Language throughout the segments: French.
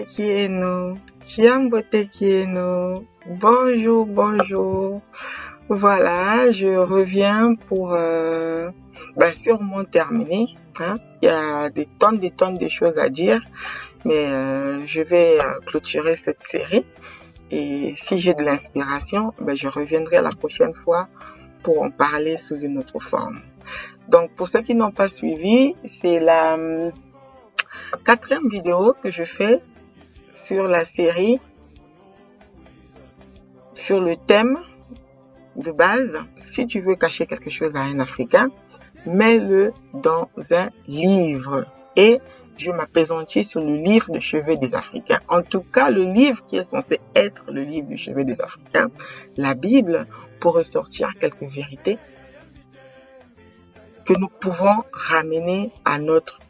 Kieno, Kiambote Kieno, bonjour, bonjour. Voilà, je reviens pour sûrement terminer. Hein. Il y a des tonnes de choses à dire, mais je vais clôturer cette série. Et si j'ai de l'inspiration, je reviendrai la prochaine fois pour en parler sous une autre forme. Donc, pour ceux qui n'ont pas suivi, c'est la 4e vidéo que je fais sur la série, sur le thème de base. Si tu veux cacher quelque chose à un Africain, mets-le dans un livre. Et je m'appesantis sur le livre de chevet des Africains. En tout cas, le livre qui est censé être le livre du chevet des Africains, la Bible, pour ressortir quelques vérités que nous pouvons ramener à notre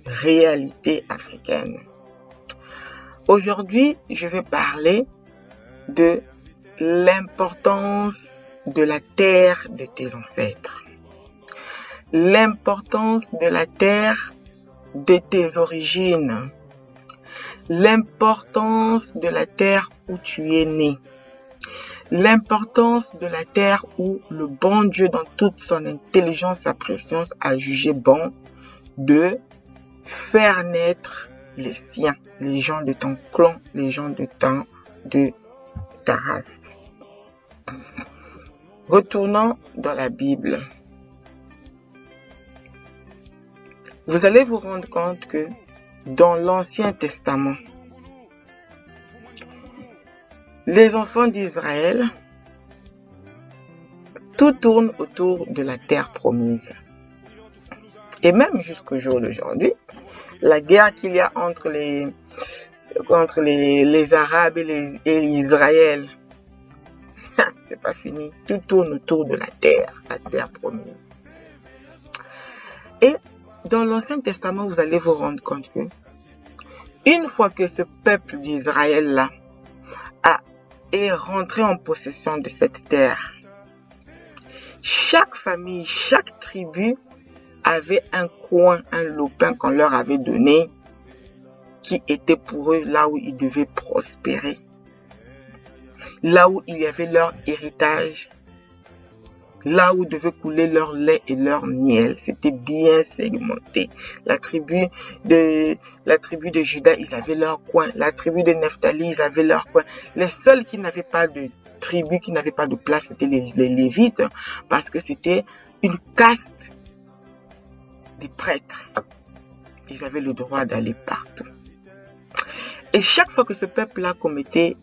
réalité africaine. Aujourd'hui, je vais parler de l'importance de la terre de tes ancêtres. L'importance de la terre de tes origines. L'importance de la terre où tu es né. L'importance de la terre où le bon Dieu, dans toute son intelligence, sa préscience, a jugé bon de faire naître les siens, les gens de ton clan, les gens de ta race. Retournons dans la Bible. Vous allez vous rendre compte que dans l'Ancien Testament, les enfants d'Israël, tout tourne autour de la terre promise. Et même jusqu'au jour d'aujourd'hui, la guerre qu'il y a entre les Arabes et l'Israël, c'est pas fini. Tout tourne autour de la terre promise. Et dans l'Ancien Testament, vous allez vous rendre compte que une fois que ce peuple d'Israël-là est rentré en possession de cette terre, chaque famille, chaque tribu avait un coin, un lopin qu'on leur avait donné qui était pour eux là où ils devaient prospérer. Là où il y avait leur héritage, là où devait couler leur lait et leur miel. C'était bien segmenté. La tribu de Juda, ils avaient leur coin. La tribu de Nephtali, ils avaient leur coin. Les seuls qui n'avaient pas de tribu, qui n'avaient pas de place, c'était les Lévites, parce que c'était une caste des prêtres. Ils avaient le droit d'aller partout. Et chaque fois que ce peuple-là commettait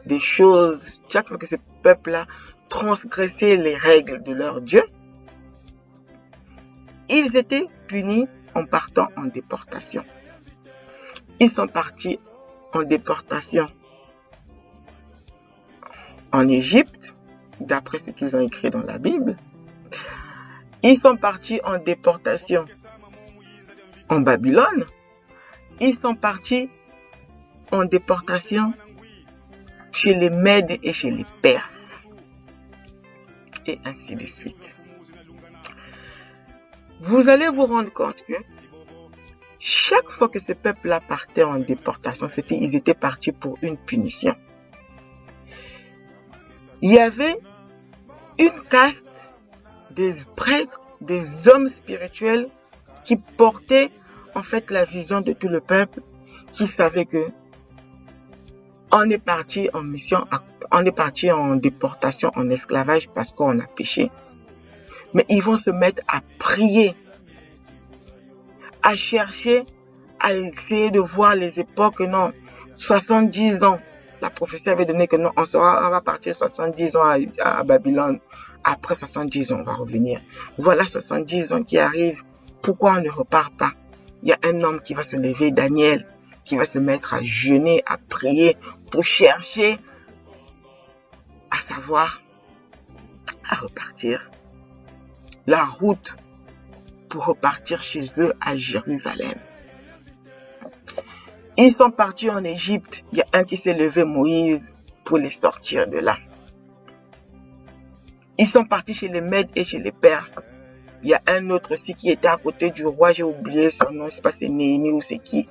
des choses, chaque fois que ce peuple-là transgressait les règles de leur Dieu, ils étaient punis en partant en déportation. Ils sont partis en déportation en Égypte, d'après ce qu'ils ont écrit dans la Bible. Ils sont partis en déportation en Babylone. Ils sont partis en déportation chez les Mèdes et chez les Perses. Et ainsi de suite. Vous allez vous rendre compte que chaque fois que ce peuple-là partait en déportation, ils étaient partis pour une punition. Il y avait une caste des prêtres, des hommes spirituels qui portaient en fait la vision de tout le peuple, qui savaient que on est parti en mission, on est parti en déportation, en esclavage parce qu'on a péché. Mais ils vont se mettre à prier, à chercher, à essayer de voir les époques. Non, 70 ans. La prophétie avait donné que non, on va partir 70 ans à Babylone. Après 70 ans, on va revenir. Voilà 70 ans qui arrivent. Pourquoi on ne repart pas? Il y a un homme qui va se lever, Daniel, qui va se mettre à jeûner, à prier pour chercher à savoir, à repartir. La route pour repartir chez eux à Jérusalem. Ils sont partis en Égypte. Il y a un qui s'est levé, Moïse, pour les sortir de là. Ils sont partis chez les Mèdes et chez les Perses. Il y a un autre aussi qui était à côté du roi, j'ai oublié son nom, je ne sais pas si c'est Néhémie ou c'est qui.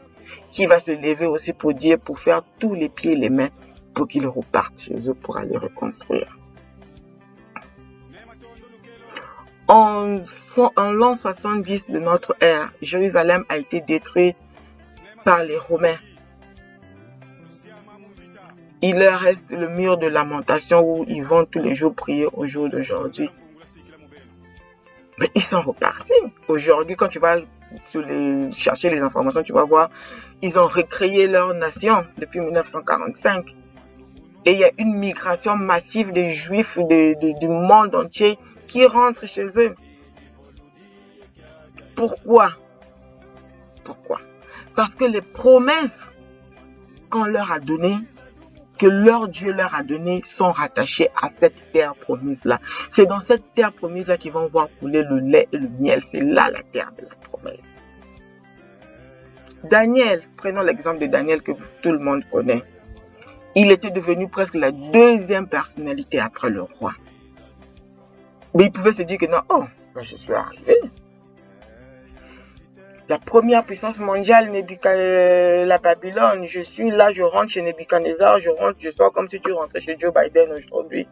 qui va se lever aussi pour dire, pour faire tous les pieds et les mains pour qu'ils repartent chez eux pour aller reconstruire. En l'an 70 de notre ère, Jérusalem a été détruite par les Romains. Il leur reste le mur de lamentation où ils vont tous les jours prier au jour d'aujourd'hui. Mais ils sont repartis. Aujourd'hui, quand tu vas chercher les informations, tu vas voir, ils ont recréé leur nation depuis 1945. Et il y a une migration massive des Juifs du monde entier qui rentrent chez eux. Pourquoi? Pourquoi? Parce que les promesses qu'on leur a données, que leur Dieu leur a données, sont rattachées à cette terre promise-là. C'est dans cette terre promise-là qu'ils vont voir couler le lait et le miel. C'est là la terre de la promesse. Daniel, prenons l'exemple de Daniel que tout le monde connaît. Il était devenu presque la deuxième personnalité après le roi. Mais il pouvait se dire que non, oh, ben je suis arrivé. La première puissance mondiale, la Babylone, je suis là, je rentre chez Nebuchadnezzar, je sors comme si tu rentrais chez Joe Biden aujourd'hui.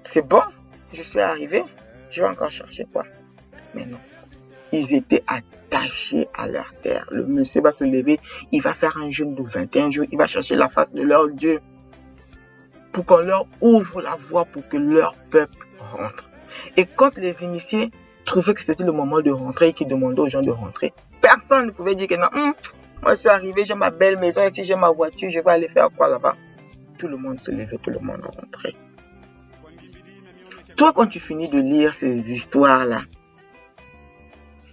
C'est bon, je suis arrivé, je vais encore chercher quoi. Mais non, ils étaient attachés à leur terre. Le monsieur va se lever, il va faire un jeûne de 21 jours, il va chercher la face de leur Dieu pour qu'on leur ouvre la voie pour que leur peuple rentre. Et quand les initiés trouvaient que c'était le moment de rentrer et qu'ils demandaient aux gens de rentrer, personne ne pouvait dire que non, moi je suis arrivé, j'ai ma belle maison ici, j'ai ma voiture, je vais aller faire quoi là-bas? Tout le monde se levait, tout le monde rentrait. Toi, quand tu finis de lire ces histoires-là,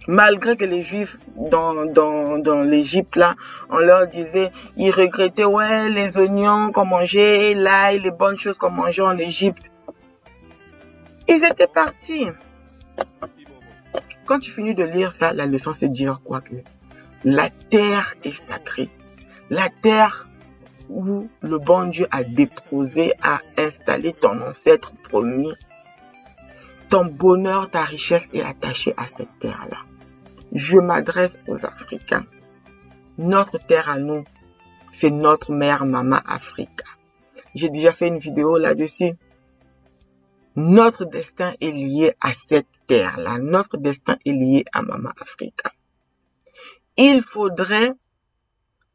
malgré que les Juifs dans l'Égypte, là, on leur disait, ils regrettaient, ouais, les oignons qu'on mangeait, l'ail, les bonnes choses qu'on mangeait en Égypte. Ils étaient partis. Quand tu finis de lire ça, la leçon c'est de dire quoi? Que la terre est sacrée. La terre où le bon Dieu a déposé, a installé ton ancêtre promis. Ton bonheur, ta richesse est attachée à cette terre-là. Je m'adresse aux Africains. Notre terre à nous, c'est notre mère Mama Africa. J'ai déjà fait une vidéo là-dessus. Notre destin est lié à cette terre-là. Notre destin est lié à Mama Africa. Il faudrait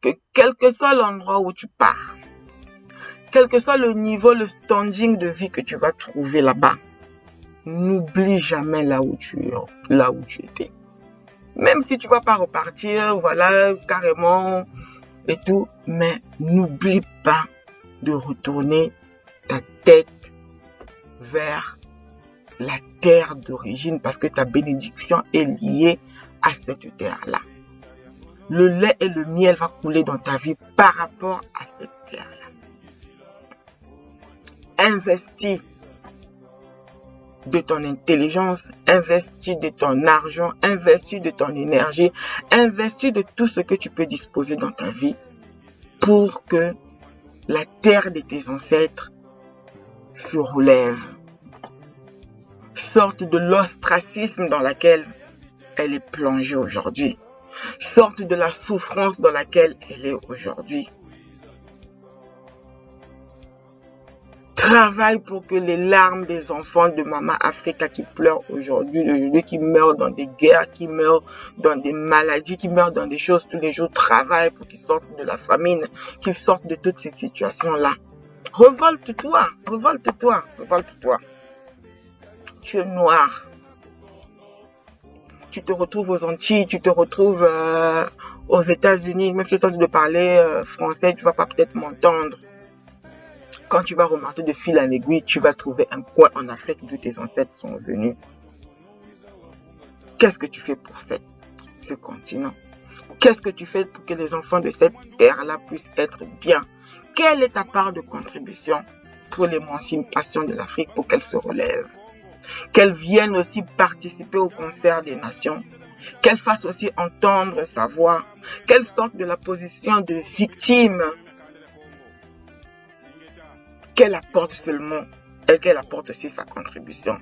que quel que soit l'endroit où tu pars, quel que soit le niveau, le standing de vie que tu vas trouver là-bas, n'oublie jamais là où tu étais. Même si tu vas pas repartir, voilà, carrément et tout, mais n'oublie pas de retourner ta tête vers la terre d'origine parce que ta bénédiction est liée à cette terre-là. Le lait et le miel va couler dans ta vie par rapport à cette terre-là. Investis de ton intelligence, investis de ton argent, investis de ton énergie, investis de tout ce que tu peux disposer dans ta vie pour que la terre de tes ancêtres se relève, sorte de l'ostracisme dans laquelle elle est plongée aujourd'hui, sorte de la souffrance dans laquelle elle est aujourd'hui. Travaille pour que les larmes des enfants de Mama Africa qui pleurent aujourd'hui, qui meurent dans des guerres, qui meurent dans des maladies, qui meurent dans des choses tous les jours, travaille pour qu'ils sortent de la famine, qu'ils sortent de toutes ces situations-là. Révolte-toi, révolte-toi, révolte-toi. Tu es noir. Tu te retrouves aux Antilles, tu te retrouves aux États-Unis, même si tu as de parler français, tu vas pas peut-être m'entendre. Quand tu vas remonter de fil en aiguille, tu vas trouver un coin en Afrique d'où tes ancêtres sont venus. Qu'est-ce que tu fais pour ce continent? Qu'est-ce que tu fais pour que les enfants de cette terre-là puissent être bien? Quelle est ta part de contribution pour l'émancipation de l'Afrique, pour qu'elle se relève? Qu'elle vienne aussi participer au concert des nations, qu'elle fasse aussi entendre sa voix, qu'elle sorte de la position de victime, qu'elle apporte seulement, et qu'elle apporte aussi sa contribution.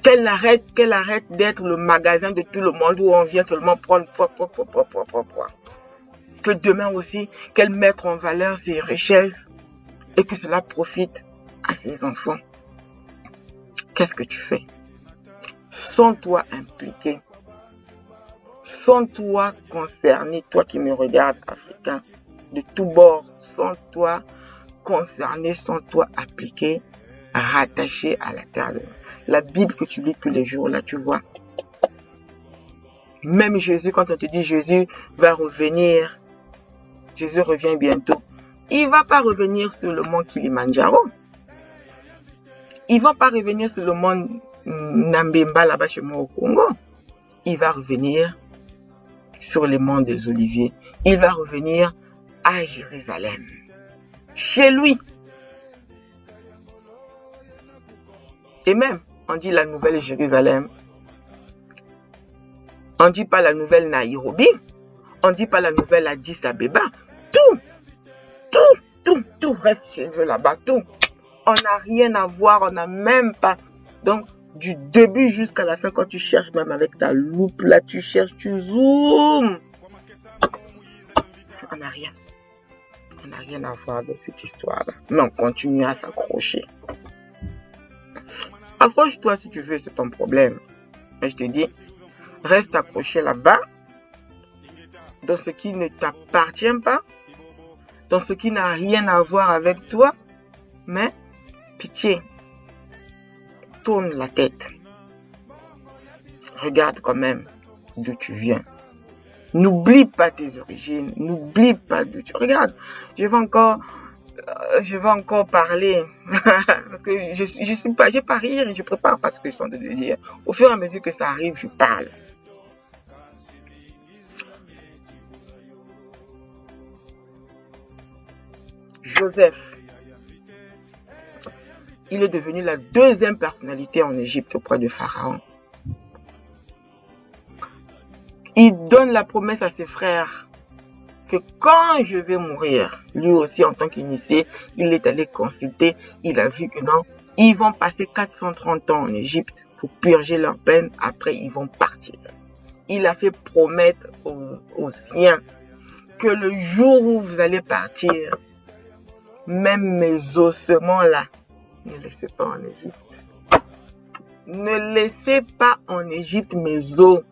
Qu'elle arrête d'être le magasin de tout le monde où on vient seulement prendre que demain aussi, qu'elle mette en valeur ses richesses et que cela profite à ses enfants. Qu'est-ce que tu fais? Sens-toi impliqué. Sens-toi concerné, toi qui me regardes, Africain, de tous bords. Sens-toi concerné, sens-toi appliqué, rattaché à la terre. La Bible que tu lis tous les jours, là, tu vois. Même Jésus, quand on te dit Jésus va revenir, Jésus revient bientôt, il ne va pas revenir sur le mont Kilimandjaro. Il ne va pas revenir sur le mont Nambemba, là-bas chez moi au Congo. Il va revenir sur les monts des Oliviers. Il va revenir à Jérusalem. Chez lui. Et même, on dit la nouvelle Jérusalem. On ne dit pas la nouvelle Nairobi. On ne dit pas la nouvelle Addis Abeba. Tout reste chez eux là-bas. Tout. On n'a rien à voir. On n'a même pas. Donc, du début jusqu'à la fin, quand tu cherches, même avec ta loupe, là, tu cherches, tu zoomes. On n'a rien. On n'a rien à voir de cette histoire-là. Mais on continue à s'accrocher. Accroche-toi si tu veux, c'est ton problème. Mais je te dis, reste accroché là-bas, dans ce qui ne t'appartient pas, dans ce qui n'a rien à voir avec toi, mais pitié, tourne la tête. Regarde quand même d'où tu viens. N'oublie pas tes origines, n'oublie pas d'où tu... Regarde, je vais encore parler, parce que je vais pas rire et je prépare pas ce que je suis en train de dire. Au fur et à mesure que ça arrive, je parle. Joseph, il est devenu la deuxième personnalité en Égypte auprès de Pharaon. Il donne la promesse à ses frères que quand je vais mourir, lui aussi en tant qu'initié, il est allé consulter, il a vu que non, ils vont passer 430 ans en Égypte pour purger leur peine, après ils vont partir. Il a fait promettre aux siens que le jour où vous allez partir, même mes ossements là, ne laissez pas en Égypte. Ne laissez pas en Égypte mes os.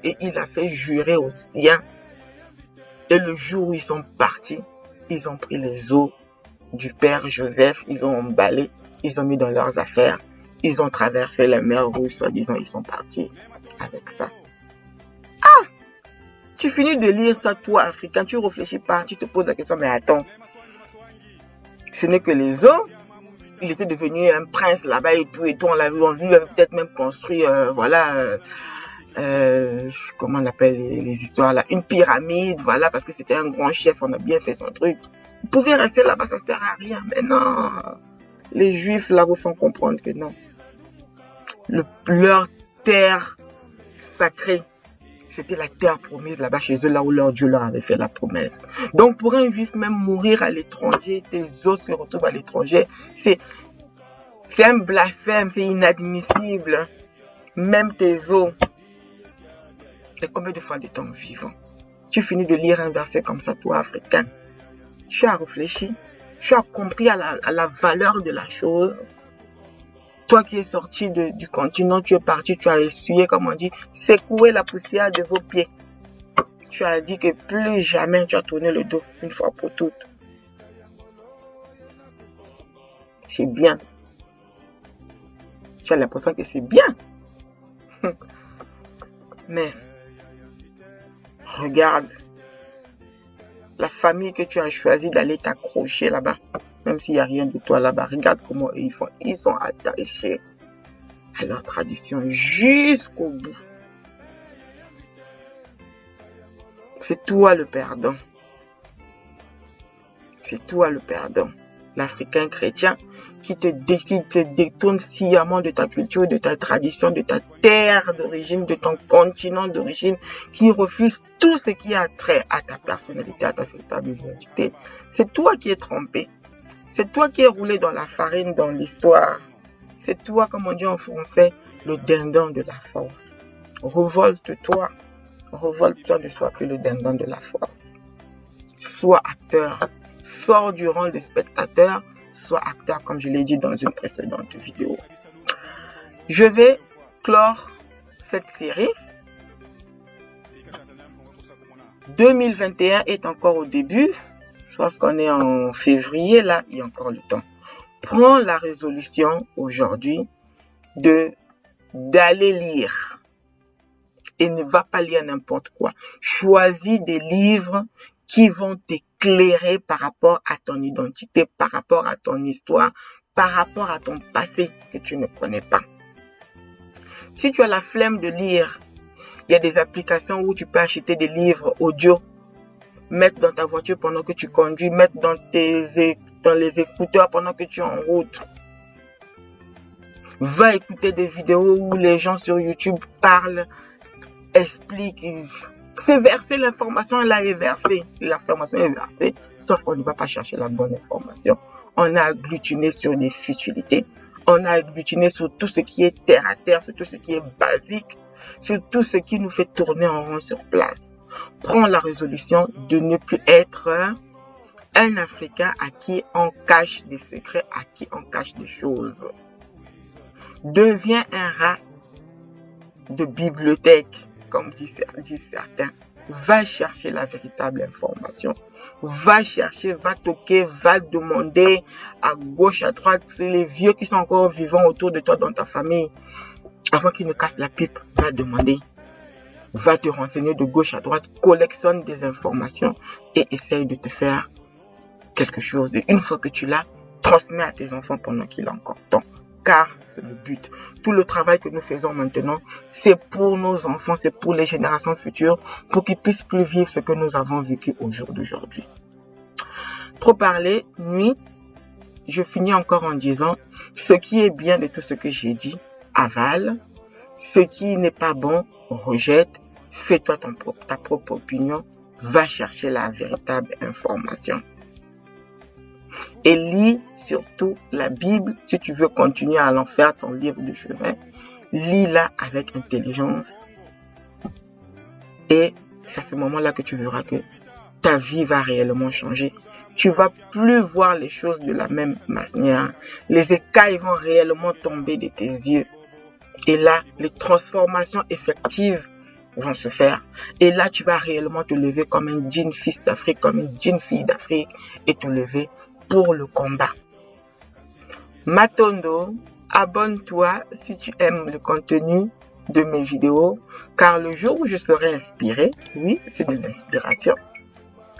Et il a fait jurer aux siens. Et le jour où ils sont partis, ils ont pris les os du père Joseph, ils ont emballé, ils ont mis dans leurs affaires, ils ont traversé la mer Rouge, soi-disant, ils sont partis avec ça. Ah! Tu finis de lire ça, toi, Africain, tu réfléchis pas, tu te poses la question, mais attends, ce n'est que les os. Il était devenu un prince là-bas et tout, on l'a vu, on lui avait peut-être même construit, comment on appelle les histoires là, une pyramide, voilà, parce que c'était un grand chef, on a bien fait son truc. Vous pouvez rester là-bas, ça sert à rien, mais non. Les Juifs là vous font comprendre que non. Leur terre sacrée, c'était la terre promise là-bas chez eux, là où leur Dieu leur avait fait la promesse. Donc pour un Juif, même mourir à l'étranger, tes os se retrouvent à l'étranger, c'est un blasphème, c'est inadmissible. Même tes os. Et combien de fois de temps vivant? Tu finis de lire un verset comme ça, toi, Africain. Tu as réfléchi. Tu as compris à la valeur de la chose. Toi qui es sorti du continent, tu es parti, tu as essuyé, comme on dit, secoué la poussière de vos pieds. Tu as dit que plus jamais tu as tourné le dos, une fois pour toutes. C'est bien. Tu as l'impression que c'est bien. Mais, regarde, la famille que tu as choisi d'aller t'accrocher là-bas, même s'il n'y a rien de toi là-bas, regarde comment ils font. Ils sont attachés à leur tradition jusqu'au bout. C'est toi le perdant. C'est toi le perdant. L'Africain chrétien qui te détourne sciemment de ta culture, de ta tradition, de ta terre d'origine, de ton continent d'origine, qui refuse tout ce qui a trait à ta personnalité, à ta véritable identité. C'est toi qui es trompé. C'est toi qui es roulé dans la farine, dans l'histoire. C'est toi, comme on dit en français, le dindon de la force. Revolte-toi. Revolte-toi, ne sois plus le dindon de la force. Sois acteur. Sors du rang de spectateur. Sois acteur, comme je l'ai dit dans une précédente vidéo. Je vais clore cette série. 2021 est encore au début. Je pense qu'on est en février, là, il y a encore le temps. Prends la résolution aujourd'hui d'aller lire. Et ne va pas lire n'importe quoi. Choisis des livres qui vont t'éclairer par rapport à ton identité, par rapport à ton histoire, par rapport à ton passé que tu ne connais pas. Si tu as la flemme de lire, il y a des applications où tu peux acheter des livres audio, mettre dans ta voiture pendant que tu conduis, mettre dans les écouteurs pendant que tu es en route. Va écouter des vidéos où les gens sur YouTube parlent, expliquent. C'est versé, l'information là est versée. L'information est versée, sauf qu'on ne va pas chercher la bonne information. On a agglutiné sur des futilités. On a agglutiné sur tout ce qui est terre à terre, sur tout ce qui est basique, sur tout ce qui nous fait tourner en rond sur place. Prends la résolution de ne plus être un Africain à qui on cache des secrets, à qui on cache des choses. Deviens un rat de bibliothèque, comme disent certains. Va chercher la véritable information. Va chercher, va toquer, va demander à gauche, à droite, c'est les vieux qui sont encore vivants autour de toi dans ta famille. Avant qu'ils ne cassent la pipe, va demander. Va te renseigner de gauche à droite, collectionne des informations et essaye de te faire quelque chose. Et une fois que tu l'as, transmets à tes enfants pendant qu'il a encore temps. Car c'est le but. Tout le travail que nous faisons maintenant, c'est pour nos enfants, c'est pour les générations futures, pour qu'ils puissent plus vivre ce que nous avons vécu au jour d'aujourd'hui. Trop parlé, nuit. Je finis encore en disant, ce qui est bien de tout ce que j'ai dit, avale. Ce qui n'est pas bon, rejette. Fais-toi ta propre opinion. Va chercher la véritable information. Et lis surtout la Bible si tu veux continuer à en faire ton livre de chemin. Lis-la avec intelligence. Et c'est à ce moment-là que tu verras que ta vie va réellement changer. Tu vas plus voir les choses de la même manière. Les écailles vont réellement tomber de tes yeux. Et là, les transformations effectives vont se faire. Et là, tu vas réellement te lever comme un digne fils d'Afrique, comme une digne fille d'Afrique et te lever pour le combat. Matondo, abonne-toi si tu aimes le contenu de mes vidéos, car le jour où je serai inspiré, oui, c'est de l'inspiration,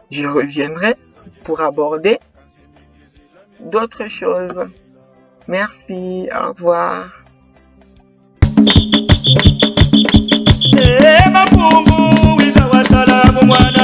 je reviendrai pour aborder d'autres choses. Merci, au revoir. Mwana